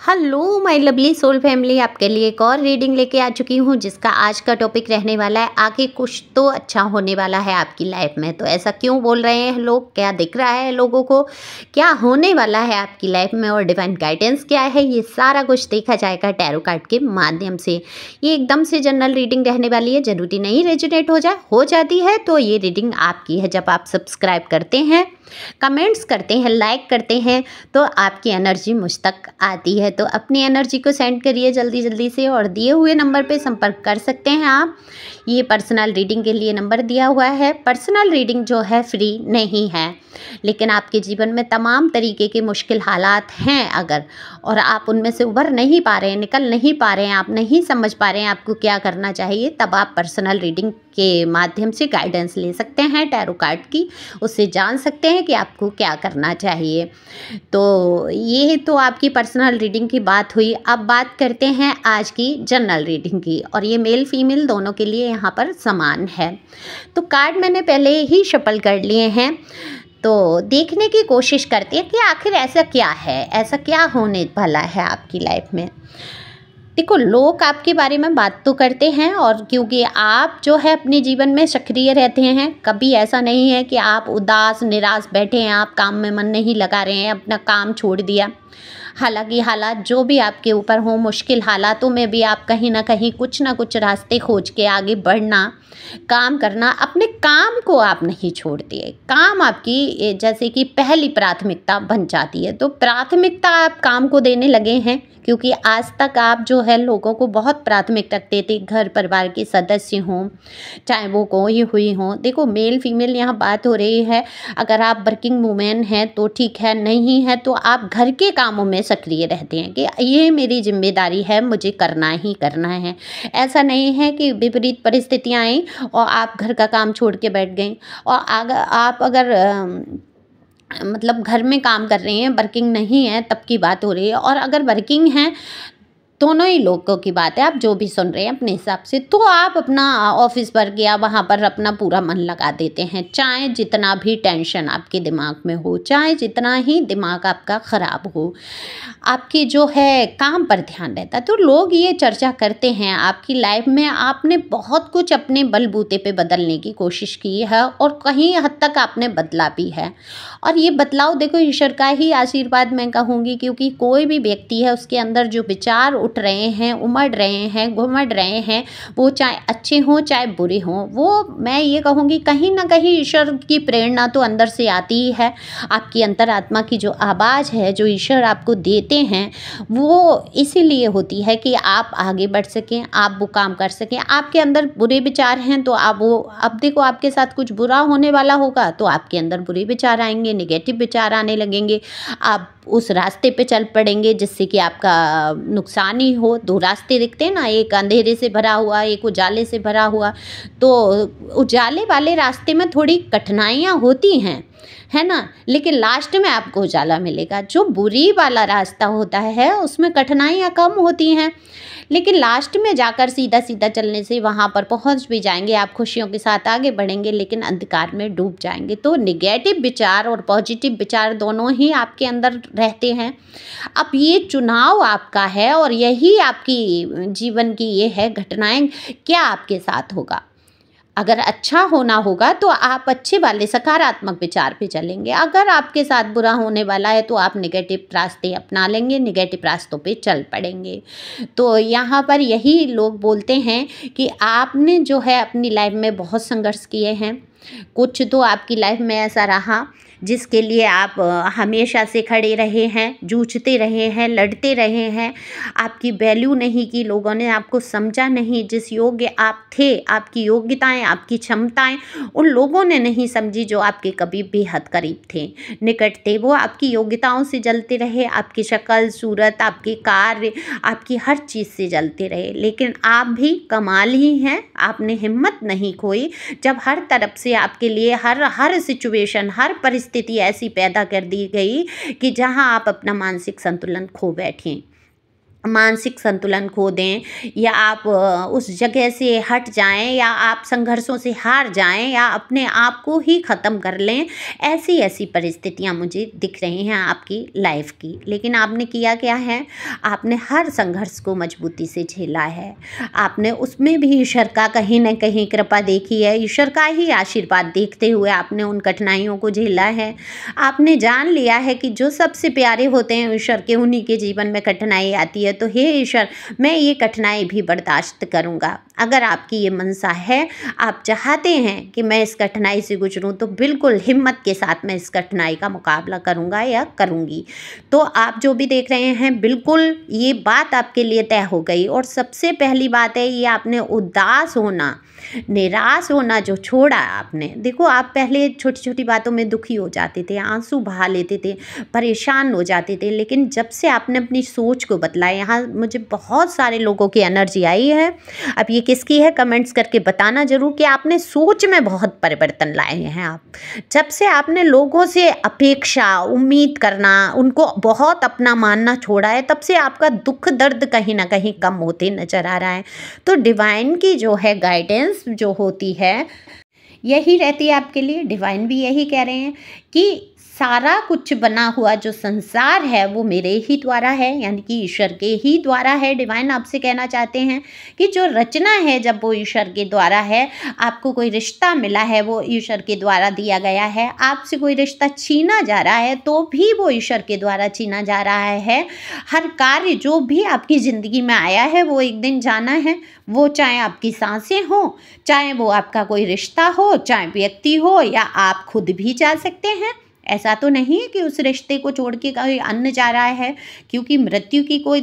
Hello my lovely soul family, आपके लिए एक और रीडिंग लेके आ चुकी हूँ जिसका आज का टॉपिक रहने वाला है आगे कुछ तो अच्छा होने वाला है आपकी लाइफ में। तो ऐसा क्यों बोल रहे हैं लोग, क्या दिख रहा है लोगों को, क्या होने वाला है आपकी लाइफ में और डिवाइन गाइडेंस क्या है, ये सारा कुछ देखा जाएगा टैरो कार्ड के माध्यम से। ये एकदम से जनरल रीडिंग रहने वाली है, ज़रूरी नहीं रेजोनेट हो जाती है तो ये रीडिंग आपकी है। जब आप सब्सक्राइब करते हैं, कमेंट्स करते हैं, लाइक करते हैं तो आपकी एनर्जी मुझ तक आती है। तो अपनी एनर्जी को सेंड करिए जल्दी जल्दी से और दिए हुए नंबर पे संपर्क कर सकते हैं आप। ये पर्सनल रीडिंग के लिए नंबर दिया हुआ है। पर्सनल रीडिंग जो है फ्री नहीं है, लेकिन आपके जीवन में तमाम तरीके के मुश्किल हालात हैं अगर, और आप उनमें से उभर नहीं पा रहे हैं, निकल नहीं पा रहे हैं, आप नहीं समझ पा रहे हैं आपको क्या करना चाहिए, तब आप पर्सनल रीडिंग के माध्यम से गाइडेंस ले सकते हैं टैरो कार्ड की। उससे जान सकते हैं कि आपको क्या करना चाहिए। तो ये तो आपकी पर्सनल रीडिंग की बात हुई। अब बात करते हैं आज की जनरल रीडिंग की, और ये मेल फीमेल दोनों के लिए यहाँ पर समान है। तो कार्ड मैंने पहले ही शफल कर लिए हैं, तो देखने की कोशिश करते हैं कि आखिर ऐसा क्या है, ऐसा क्या होने वाला है आपकी लाइफ में। देखो, लोग आपके बारे में बात तो करते हैं, और क्योंकि आप जो है अपने जीवन में सक्रिय रहते हैं, कभी ऐसा नहीं है कि आप उदास निराश बैठे हैं, आप काम में मन नहीं लगा रहे हैं, अपना काम छोड़ दिया। हालांकि हालात जो भी आपके ऊपर हों, मुश्किल हालातों में भी आप कहीं ना कहीं कुछ ना कुछ रास्ते खोज के आगे बढ़ना, काम करना, अपने काम को आप नहीं छोड़ते। काम आपकी जैसे कि पहली प्राथमिकता बन जाती है। तो प्राथमिकता आप काम को देने लगे हैं, क्योंकि आज तक आप जो है लोगों को बहुत प्राथमिकता देते, घर परिवार के सदस्य हों, चाहे वो कोई हुई हों। देखो, मेल फीमेल यहाँ बात हो रही है। अगर आप वर्किंग वूमेन हैं तो ठीक है, नहीं है तो आप घर के कामों में सक्रिय रहते हैं कि ये मेरी जिम्मेदारी है, मुझे करना ही करना है। ऐसा नहीं है कि विपरीत परिस्थितियाँ आई और आप घर का काम छोड़ के बैठ गई। और आप अगर मतलब घर में काम कर रही हैं, वर्किंग नहीं है, तब की बात हो रही है। और अगर वर्किंग हैं, दोनों ही लोगों की बात है, आप जो भी सुन रहे हैं अपने हिसाब से, तो आप अपना ऑफिस वर्क या वहाँ पर अपना पूरा मन लगा देते हैं, चाहे जितना भी टेंशन आपके दिमाग में हो, चाहे जितना ही दिमाग आपका ख़राब हो, आपकी जो है काम पर ध्यान रहता है। तो लोग ये चर्चा करते हैं आपकी लाइफ में आपने बहुत कुछ अपने बलबूते पे बदलने की कोशिश की है, और कहीं हद तक आपने बदला भी है। और ये बदलाव देखो ईश्वर का ही आशीर्वाद मैं कहूँगी, क्योंकि कोई भी व्यक्ति है उसके अंदर जो विचार उठ रहे हैं, उमड़ रहे हैं, घुमड़ रहे हैं, वो चाहे अच्छे हों चाहे बुरे हों, वो मैं ये कहूँगी कहीं ना कहीं ईश्वर की प्रेरणा तो अंदर से आती ही है। आपकी अंतरात्मा की जो आवाज़ है, जो ईश्वर आपको देते हैं, वो इसीलिए होती है कि आप आगे बढ़ सकें, आप वो काम कर सकें। आपके अंदर बुरे विचार हैं तो आप वो, अब देखो आपके साथ कुछ बुरा होने वाला होगा तो आपके अंदर बुरे विचार आएंगे, नेगेटिव विचार आने लगेंगे, आप उस रास्ते पे चल पड़ेंगे जिससे कि आपका नुकसान ही हो। दो रास्ते दिखते हैं ना, एक अंधेरे से भरा हुआ, एक उजाले से भरा हुआ। तो उजाले वाले रास्ते में थोड़ी कठिनाइयाँ होती हैं, है ना, लेकिन लास्ट में आपको उजाला मिलेगा। जो बुरी वाला रास्ता होता है उसमें कठिनाइयाँ कम होती हैं, लेकिन लास्ट में जाकर सीधा सीधा चलने से वहाँ पर पहुँच भी जाएंगे, आप खुशियों के साथ आगे बढ़ेंगे, लेकिन अंधकार में डूब जाएंगे। तो निगेटिव विचार और पॉजिटिव विचार दोनों ही आपके अंदर रहते हैं। अब ये चुनाव आपका है, और यही आपकी जीवन की ये है घटनाएं, क्या आपके साथ होगा। अगर अच्छा होना होगा तो आप अच्छे वाले सकारात्मक विचार पे चलेंगे, अगर आपके साथ बुरा होने वाला है तो आप नेगेटिव रास्ते अपना लेंगे, नेगेटिव रास्तों पे चल पड़ेंगे। तो यहाँ पर यही लोग बोलते हैं कि आपने जो है अपनी लाइफ में बहुत संघर्ष किए हैं, कुछ तो आपकी लाइफ में ऐसा रहा जिसके लिए आप हमेशा से खड़े रहे हैं, जूझते रहे हैं, लड़ते रहे हैं। आपकी वैल्यू नहीं की, लोगों ने आपको समझा नहीं, जिस योग्य आप थे, आपकी योग्यताएं, आपकी क्षमताएं उन लोगों ने नहीं समझी जो आपके कभी बेहद करीब थे, निकट थे। वो आपकी योग्यताओं से जलते रहे, आपकी शक्ल सूरत, आपके कार्य, आपकी हर चीज़ से जलते रहे, लेकिन आप भी कमाल ही हैं, आपने हिम्मत नहीं खोई। जब हर तरफ से आपके लिए हर सिचुएशन, हर परिस्थिति ऐसी पैदा कर दी गई कि जहां आप अपना मानसिक संतुलन खो बैठे, मानसिक संतुलन खो दें, या आप उस जगह से हट जाएं, या आप संघर्षों से हार जाएं, या अपने आप को ही ख़त्म कर लें। ऐसी ऐसी परिस्थितियां मुझे दिख रही हैं आपकी लाइफ की। लेकिन आपने किया क्या है, आपने हर संघर्ष को मजबूती से झेला है। आपने उसमें भी ईश्वर का कहीं न कहीं कृपा देखी है, ईश्वर का ही आशीर्वाद देखते हुए आपने उन कठिनाइयों को झेला है। आपने जान लिया है कि जो सबसे प्यारे होते हैं ईश्वर के, उन्हीं के जीवन में कठिनाई आती है। तो हे ईश्वर, मैं ये कठिनाई भी बर्दाश्त करूँगा। अगर आपकी ये मनसा है, आप चाहते हैं कि मैं इस कठिनाई से गुजरूं, तो बिल्कुल हिम्मत के साथ मैं इस कठिनाई का मुकाबला करूँगा या करूँगी। तो आप जो भी देख रहे हैं, बिल्कुल ये बात आपके लिए तय हो गई। और सबसे पहली बात है, ये आपने उदास होना, निराश होना जो छोड़ा आपने। देखो, आप पहले छोटी छोटी बातों में दुखी हो जाते थे, आंसू बहा लेते थे, परेशान हो जाते थे। लेकिन जब से आपने अपनी सोच को बदला, यहाँ मुझे बहुत सारे लोगों की एनर्जी आई है। अब ये किसकी है, कमेंट्स करके बताना ज़रूर कि आपने सोच में बहुत परिवर्तन लाए हैं। आप जब से आपने लोगों से अपेक्षा, उम्मीद करना, उनको बहुत अपना मानना छोड़ा है, तब से आपका दुख दर्द कहीं ना कहीं कम होते नज़र आ रहा है। तो डिवाइन की जो है गाइडेंस जो होती है, यही रहती है आपके लिए। डिवाइन भी यही कह रहे हैं कि सारा कुछ बना हुआ जो संसार है वो मेरे ही द्वारा है, यानी कि ईश्वर के ही द्वारा है। डिवाइन आपसे कहना चाहते हैं कि जो रचना है, जब वो ईश्वर के द्वारा है, आपको कोई रिश्ता मिला है वो ईश्वर के द्वारा दिया गया है। आपसे कोई रिश्ता छीना जा रहा है तो भी वो ईश्वर के द्वारा छीना जा रहा है। हर कार्य जो भी आपकी ज़िंदगी में आया है वो एक दिन जाना है। वो चाहे आपकी सांसें हो, चाहे वो आपका कोई रिश्ता हो, चाहे व्यक्ति हो, या आप खुद भी जा सकते हैं। ऐसा तो नहीं है कि उस रिश्ते को छोड़ के कोई अन्य जा रहा है, क्योंकि मृत्यु की कोई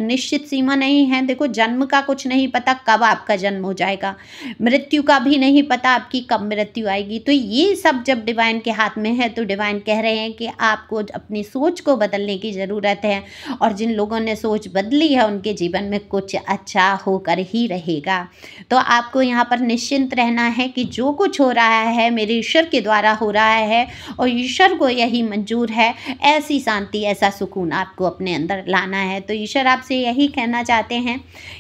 निश्चित सीमा नहीं है। देखो, जन्म का कुछ नहीं पता कब आपका जन्म हो जाएगा, मृत्यु का भी नहीं पता आपकी कब मृत्यु आएगी। तो ये सब जब डिवाइन के हाथ में है, तो डिवाइन कह रहे हैं कि आपको अपनी सोच को बदलने की ज़रूरत है। और जिन लोगों ने सोच बदली है, उनके जीवन में कुछ अच्छा होकर ही रहेगा। तो आपको यहाँ पर निश्चिंत रहना है कि जो कुछ हो रहा है मेरे ईश्वर के द्वारा हो रहा है, और ईश्वर को यही मंजूर है। ऐसी शांति, ऐसा सुकून आपको अपने अंदर लाना है। तो ईश्वर आपसे यही कहना चाहते हैं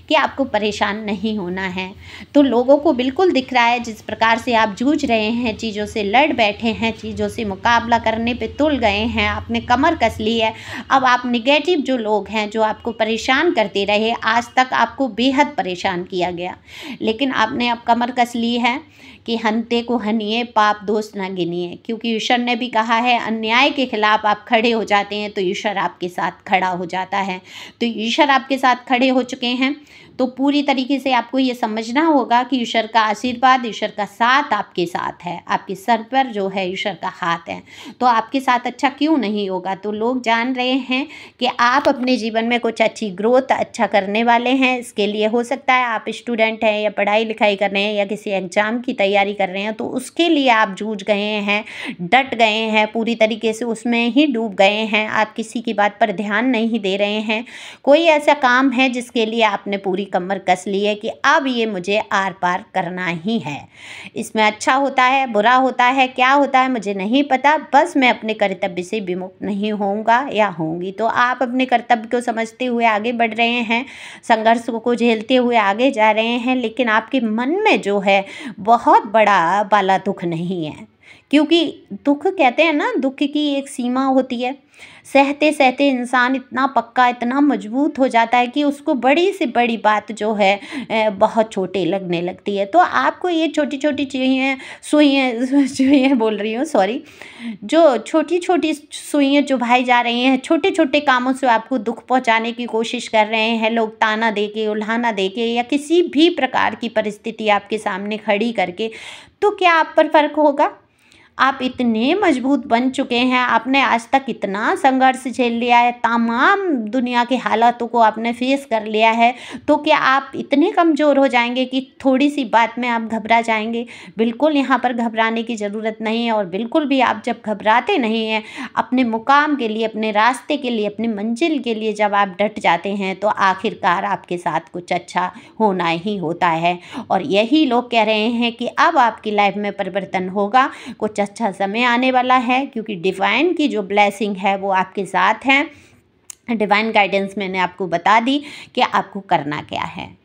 कि आपको परेशान नहीं होना है। तो लोगों को बिल्कुल दिख रहा है जिस प्रकार से आप जूझ रहे हैं, चीज़ों से लड़ बैठे हैं, चीज़ों से मुकाबला करने पे तुल गए हैं, आपने कमर कस ली है। अब आप निगेटिव जो लोग हैं, जो आपको परेशान करते रहे, आज तक आपको बेहद परेशान किया गया, लेकिन आपने अब कमर कस ली है कि हंते को हनिए, पाप दोष ना गिनिए। क्योंकि ईश्वर ने भी कहा है, अन्याय के खिलाफ आप खड़े हो जाते हैं तो ईश्वर आपके साथ खड़ा हो जाता है। तो ईश्वर आपके साथ खड़े हो चुके हैं। तो पूरी तरीके से आपको ये समझना होगा कि ईश्वर का आशीर्वाद, ईश्वर का साथ आपके साथ है। आपके सर पर जो है ईश्वर का हाथ है, तो आपके साथ अच्छा क्यों नहीं होगा। तो लोग जान रहे हैं कि आप अपने जीवन में कुछ अच्छी ग्रोथ, अच्छा करने वाले हैं। इसके लिए हो सकता है आप स्टूडेंट हैं, या पढ़ाई लिखाई कर रहे हैं, या किसी एग्ज़ाम की तैयारी कर रहे हैं, तो उसके लिए आप जूझ गए हैं, डट गए हैं, पूरी तरीके से उसमें ही डूब गए हैं। आप किसी की बात पर ध्यान नहीं दे रहे हैं। कोई ऐसा काम है जिसके लिए आपने पूरी कमर कस ली है कि अब ये मुझे आर पार करना ही है। इसमें अच्छा होता है, बुरा होता है, क्या होता है मुझे नहीं पता, बस मैं अपने कर्तव्य से विमुक्त नहीं होऊंगा या होंगी। तो आप अपने कर्तव्य को समझते हुए आगे बढ़ रहे हैं, संघर्ष को झेलते हुए आगे जा रहे हैं, लेकिन आपके मन में जो है बहुत बड़ा वाला दुख नहीं है। क्योंकि दुख कहते हैं ना, दुख की एक सीमा होती है। सहते सहते इंसान इतना पक्का, इतना मजबूत हो जाता है कि उसको बड़ी से बड़ी बात जो है बहुत छोटी लगने लगती है। तो आपको ये छोटी छोटी सुइयाँ बोल रही हूँ, सॉरी, जो छोटी छोटी सुइयाँ जो भाई जा रही हैं, छोटे छोटे कामों से आपको दुख पहुँचाने की कोशिश कर रहे हैं लोग, ताना दे के, उल्हाना दे के, या किसी भी प्रकार की परिस्थिति आपके सामने खड़ी करके, तो क्या आप पर फर्क होगा। आप इतने मजबूत बन चुके हैं, आपने आज तक इतना संघर्ष झेल लिया है, तमाम दुनिया के हालातों को आपने फेस कर लिया है, तो क्या आप इतने कमज़ोर हो जाएंगे कि थोड़ी सी बात में आप घबरा जाएंगे। बिल्कुल यहाँ पर घबराने की ज़रूरत नहीं है। और बिल्कुल भी आप जब घबराते नहीं हैं, अपने मुकाम के लिए, अपने रास्ते के लिए, अपनी मंजिल के लिए जब आप डट जाते हैं, तो आखिरकार आपके साथ कुछ अच्छा होना ही होता है। और यही लोग कह रहे हैं कि अब आपकी लाइफ में परिवर्तन होगा, कुछ अच्छा समय आने वाला है, क्योंकि डिवाइन की जो ब्लेसिंग है वो आपके साथ है। डिवाइन गाइडेंस मैंने आपको बता दी कि आपको करना क्या है।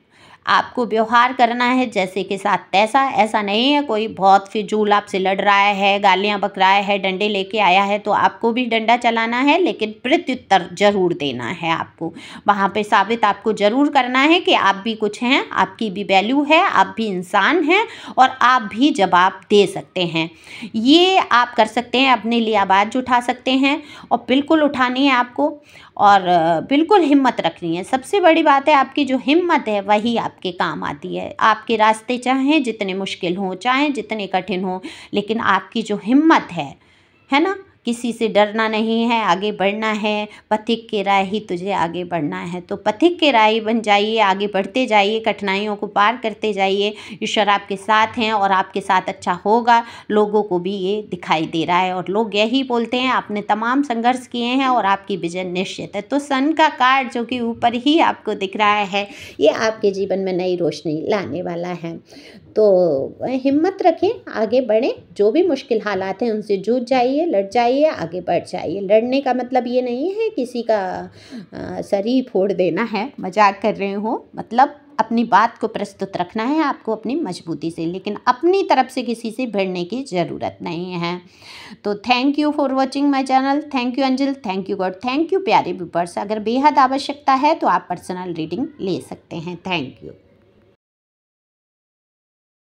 आपको व्यवहार करना है जैसे के साथ तैसा, ऐसा नहीं है कोई बहुत फिजूल आपसे लड़ रहा है, गालियां बक रहा है, डंडे लेके आया है तो आपको भी डंडा चलाना है, लेकिन प्रत्युत्तर जरूर देना है आपको। वहाँ पे साबित आपको ज़रूर करना है कि आप भी कुछ हैं, आपकी भी वैल्यू है, आप भी इंसान हैं और आप भी जवाब दे सकते हैं। ये आप कर सकते हैं, अपने लिए आवाज़ उठा सकते हैं और बिल्कुल उठानी है आपको और बिल्कुल हिम्मत रखनी है। सबसे बड़ी बात है आपकी जो हिम्मत है वही आपके काम आती है। आपके रास्ते चाहे जितने मुश्किल हों, चाहे जितने कठिन हों, लेकिन आपकी जो हिम्मत है ना, किसी से डरना नहीं है, आगे बढ़ना है। पथिक के राह ही तुझे आगे बढ़ना है, तो पथिक के राही बन जाइए, आगे बढ़ते जाइए, कठिनाइयों को पार करते जाइए। ईश्वर आपके साथ हैं और आपके साथ अच्छा होगा। लोगों को भी ये दिखाई दे रहा है और लोग यही बोलते हैं आपने तमाम संघर्ष किए हैं और आपकी विजय निश्चित है। तो सन का कार्ड जो कि ऊपर ही आपको दिख रहा है, ये आपके जीवन में नई रोशनी लाने वाला है। तो हिम्मत रखें, आगे बढ़ें, जो भी मुश्किल हालात हैं उनसे जूझ जाइए, लड़ जाइए, आगे बढ़ जाइए। लड़ने का मतलब ये नहीं है किसी का सर ही फोड़ देना है, मजाक कर रहे हो, मतलब अपनी बात को प्रस्तुत रखना है आपको अपनी मजबूती से, लेकिन अपनी तरफ से किसी से भिड़ने की ज़रूरत नहीं है। तो thank you for watching my channel. Thank you Anjal, thank you God, thank you प्यारे व्यूअर्स। अगर बेहद आवश्यकता है तो आप पर्सनल रीडिंग ले सकते हैं। Thank you.